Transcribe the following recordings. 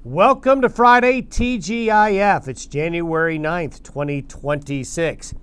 Welcome to Friday TGIF. It's January 9th, 2026.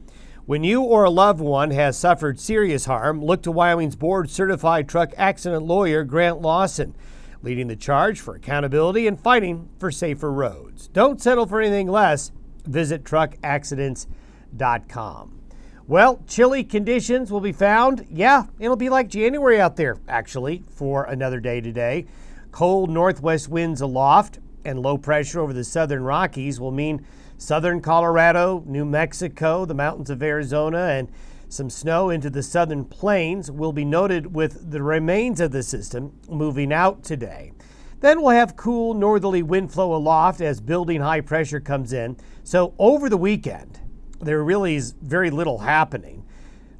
When you or a loved one has suffered serious harm, look to Wyoming's board-certified truck accident lawyer, Grant Lawson, leading the charge for accountability and fighting for safer roads. Don't settle for anything less. Visit truckaccidents.com. Well, chilly conditions will be found. Yeah, it'll be like January out there, actually, for another day today. Cold northwest winds aloft and low pressure over the southern Rockies will mean southern Colorado, New Mexico, the mountains of Arizona, and some snow into the southern plains will be noted with the remains of the system moving out today. Then we'll have cool northerly wind flow aloft as building high pressure comes in. So over the weekend, there really is very little happening.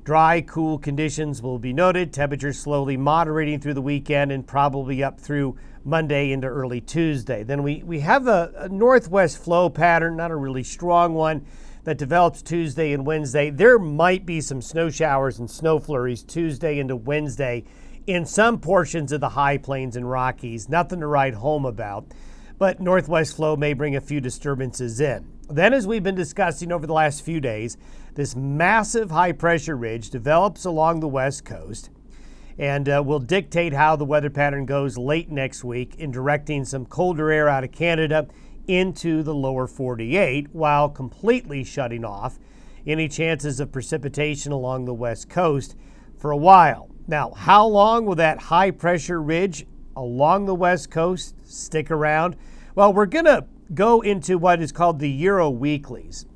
Dry, cool conditions will be noted. Temperatures slowly moderating through the weekend and probably up through Monday into early Tuesday. Then we have a northwest flow pattern, not a really strong one, that develops Tuesday and Wednesday. There might be some snow showers and snow flurries Tuesday into Wednesday in some portions of the high plains and Rockies. Nothing to write home about, but northwest flow may bring a few disturbances in. Then, as we've been discussing over the last few days, this massive high pressure ridge develops along the west coast and will dictate how the weather pattern goes late next week in directing some colder air out of Canada into the lower 48 while completely shutting off any chances of precipitation along the west coast for a while. Now, how long will that high pressure ridge along the west coast stick around? Well, we're going to go into what is called the Euro weeklies.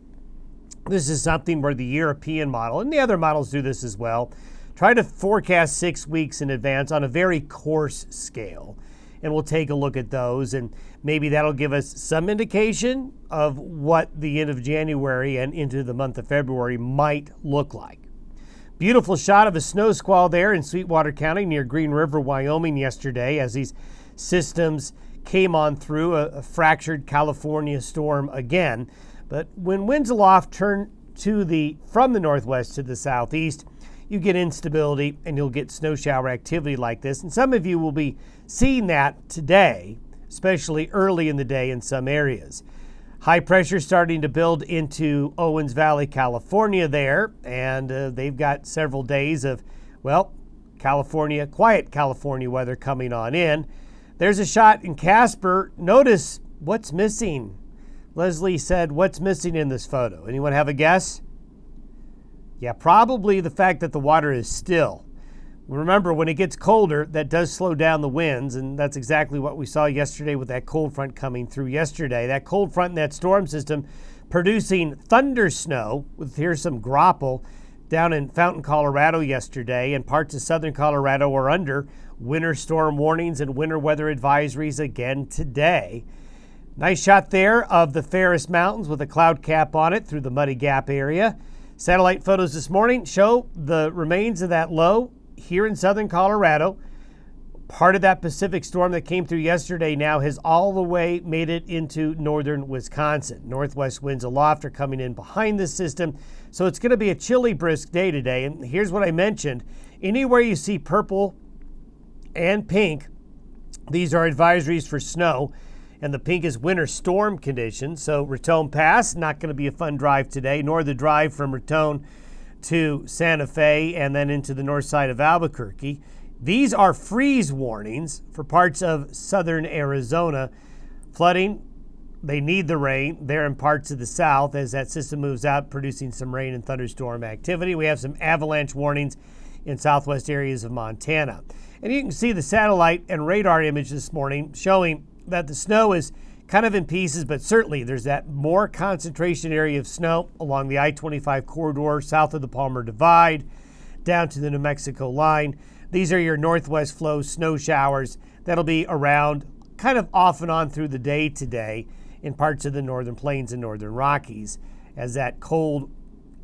This is something where the European model, and the other models do this as well, try to forecast 6 weeks in advance on a very coarse scale. And we'll take a look at those, and maybe that'll give us some indication of what the end of January and into the month of February might look like. Beautiful shot of a snow squall there in Sweetwater County near Green River, Wyoming yesterday as these systems came on through a fractured California storm again. But when winds aloft turn from the northwest to the southeast, you get instability and you'll get snow shower activity like this. And some of you will be seeing that today, especially early in the day in some areas. High pressure starting to build into Owens Valley, California there. And they've got several days of, quiet California weather coming on in. There's a shot in Casper. Notice what's missing. Leslie said, what's missing in this photo? Anyone have a guess? Yeah, probably the fact that the water is still. Remember, when it gets colder, that does slow down the winds, and that's exactly what we saw yesterday with that cold front coming through yesterday. That cold front and that storm system producing thunder snow, here's some graupel down in Fountain, Colorado yesterday, and parts of southern Colorado are under winter storm warnings and winter weather advisories again today. Nice shot there of the Ferris Mountains with a cloud cap on it through the Muddy Gap area. Satellite photos this morning show the remains of that low here in southern Colorado. Part of that Pacific storm that came through yesterday now has all the way made it into northern Wisconsin. Northwest winds aloft are coming in behind this system, so it's going to be a chilly, brisk day today. And here's what I mentioned. Anywhere you see purple and pink, these are advisories for snow. And the pink is winter storm conditions. So Raton Pass, not going to be a fun drive today, nor the drive from Raton to Santa Fe and then into the north side of Albuquerque. These are freeze warnings for parts of southern Arizona. Flooding, they need the rain. They're in parts of the south as that system moves out, producing some rain and thunderstorm activity. We have some avalanche warnings in southwest areas of Montana. And you can see the satellite and radar image this morning showing that the snow is kind of in pieces, but certainly there's that more concentration area of snow along the I-25 corridor south of the Palmer Divide down to the New Mexico line. These are your northwest flow snow showers that'll be around kind of off and on through the day today in parts of the northern plains and northern Rockies as that cold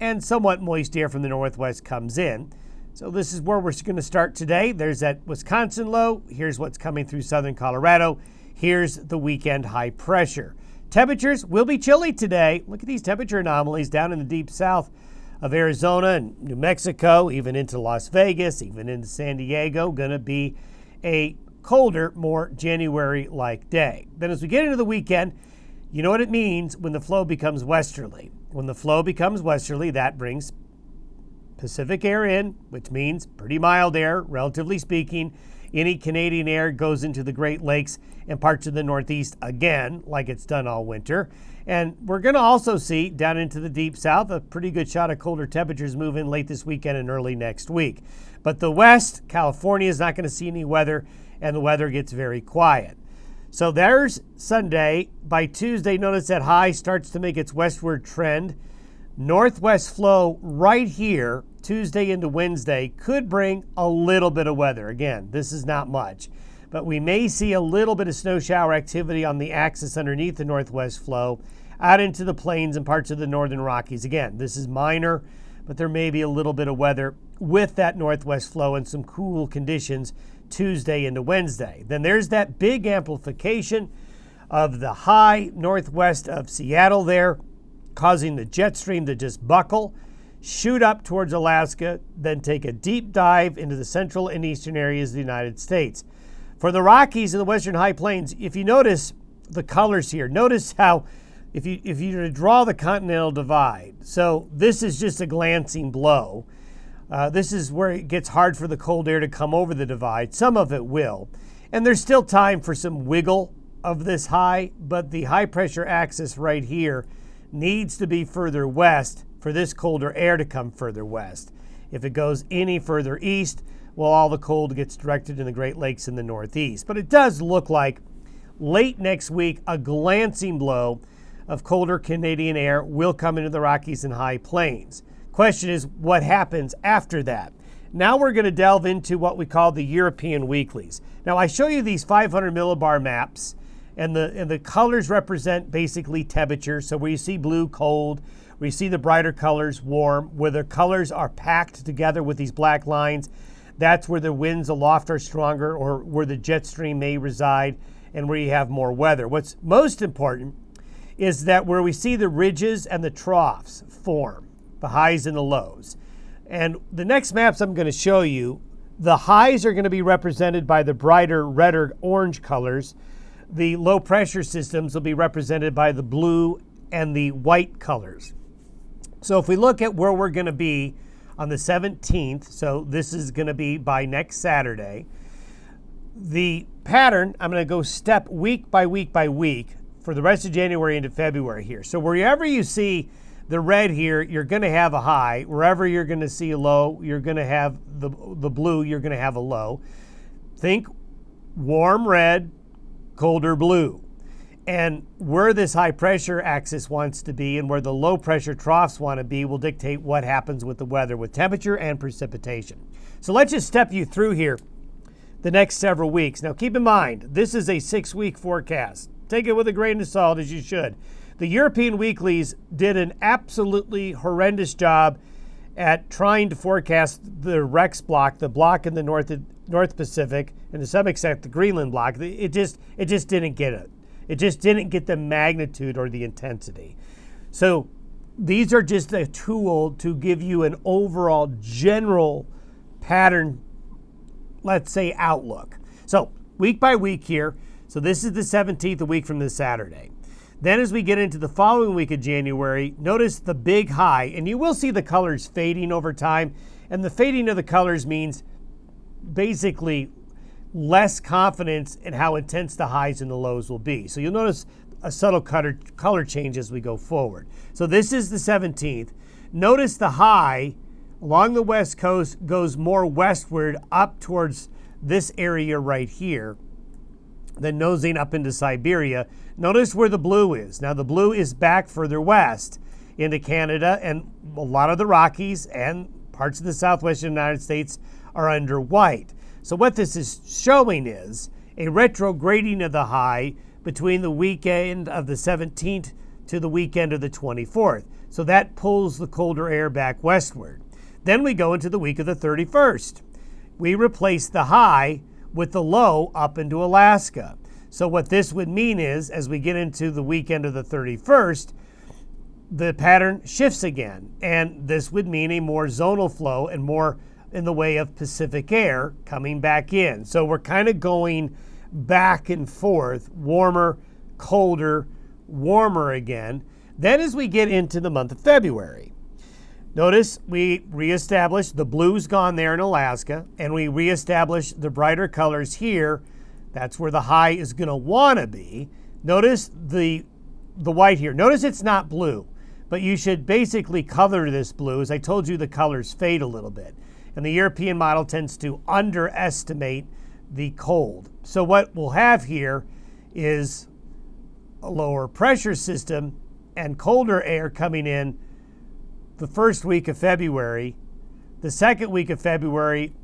and somewhat moist air from the northwest comes in. So this is where we're going to start today. There's that Wisconsin low. Here's what's coming through southern Colorado. Here's the weekend high pressure. Temperatures will be chilly today. Look at these temperature anomalies down in the deep south of Arizona and New Mexico, even into Las Vegas, even into San Diego. Going to be a colder, more January-like day. Then as we get into the weekend, you know what it means when the flow becomes westerly. When the flow becomes westerly, that brings Pacific air in, which means pretty mild air, relatively speaking. Any Canadian air goes into the Great Lakes and parts of the Northeast again, like it's done all winter. And we're going to also see down into the deep south a pretty good shot of colder temperatures move in late this weekend and early next week. But the West, California is not going to see any weather, and the weather gets very quiet. So there's Sunday. By Tuesday, notice that high starts to make its westward trend. Northwest flow right here, Tuesday into Wednesday, could bring a little bit of weather. Again, this is not much, but we may see a little bit of snow shower activity on the axis underneath the northwest flow out into the plains and parts of the northern Rockies. Again, this is minor, but there may be a little bit of weather with that northwest flow and some cool conditions Tuesday into Wednesday. Then there's that big amplification of the high northwest of Seattle there, causing the jet stream to just buckle, shoot up towards Alaska, then take a deep dive into the central and eastern areas of the United States. For the Rockies and the western high plains, if you notice the colors here, notice how if you were to draw the continental divide, so this is just a glancing blow. This is where it gets hard for the cold air to come over the divide. Some of it will. And there's still time for some wiggle of this high, but the high pressure axis right here needs to be further west for this colder air to come further west. If it goes any further east, well, all the cold gets directed in the Great Lakes in the Northeast. But it does look like late next week, a glancing blow of colder Canadian air will come into the Rockies and high plains. Question is, what happens after that? Now we're going to delve into what we call the European weeklies. Now I show you these 500 millibar maps, and the colors represent basically temperature. So where you see blue, cold, where you see the brighter colors, warm, where the colors are packed together with these black lines, that's where the winds aloft are stronger or where the jet stream may reside and where you have more weather. What's most important is that where we see the ridges and the troughs form, the highs and the lows. And the next maps I'm going to show you, the highs are going to be represented by the brighter red or orange colors. The low pressure systems will be represented by the blue and the white colors. So if we look at where we're going to be on the 17th, so this is going to be by next Saturday, the pattern, I'm going to go step week by week by week for the rest of January into February here. So wherever you see the red here, you're going to have a high. Wherever you're going to see a low, you're going to have the blue, you're going to have a low. Think warm red, colder blue. And where this high pressure axis wants to be and where the low pressure troughs want to be will dictate what happens with the weather, with temperature and precipitation. So let's just step you through here the next several weeks. Now keep in mind, this is a 6-week forecast. Take it with a grain of salt, as you should. The European weeklies did an absolutely horrendous job at trying to forecast the Rex block, the block in the North Pacific, and to some extent the Greenland block. It just didn't get it. It just didn't get the magnitude or the intensity. So these are just a tool to give you an overall general pattern, let's say, outlook. So week by week here. So this is the 17th, a week from this Saturday. Then as we get into the following week of January, notice the big high, and you will see the colors fading over time. And the fading of the colors means basically less confidence in how intense the highs and the lows will be. So you'll notice a subtle color change as we go forward. So this is the 17th. Notice the high along the west coast goes more westward up towards this area right here, then nosing up into Siberia. Notice where the blue is. Now the blue is back further west into Canada, and a lot of the Rockies and parts of the southwestern United States are under white. So what this is showing is a retrograding of the high between the weekend of the 17th to the weekend of the 24th. So that pulls the colder air back westward. Then we go into the week of the 31st. We replace the high with the low up into Alaska. So what this would mean is, as we get into the weekend of the 31st, the pattern shifts again. And this would mean a more zonal flow and more in the way of Pacific air coming back in. So we're kind of going back and forth, warmer, colder, warmer again. Then as we get into the month of February, notice we reestablished the blue's gone there in Alaska, and we reestablished the brighter colors here. That's where the high is going to want to be. Notice the white here. Notice it's not blue, but you should basically color this blue. As I told you, the colors fade a little bit. And the European model tends to underestimate the cold. So what we'll have here is a lower pressure system and colder air coming in the first week of February. The second week of February,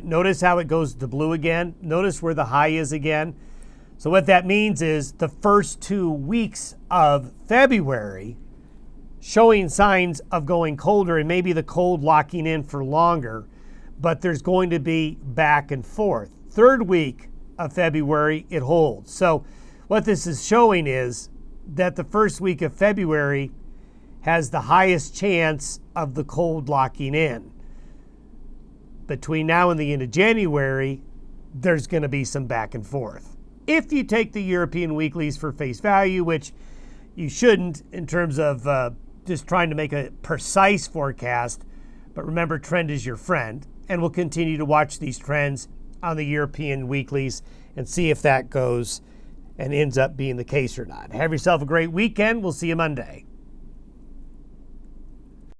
notice how it goes to blue again. Notice where the high is again. So what that means is the first 2 weeks of February showing signs of going colder, and maybe the cold locking in for longer, but there's going to be back and forth. Third week of February, it holds. So what this is showing is that the first week of February has the highest chance of the cold locking in. Between now and the end of January, there's going to be some back and forth. If you take the European weeklies for face value, which you shouldn't in terms of just trying to make a precise forecast, but remember, trend is your friend, and we'll continue to watch these trends on the European weeklies and see if that goes and ends up being the case or not. Have yourself a great weekend. We'll see you Monday.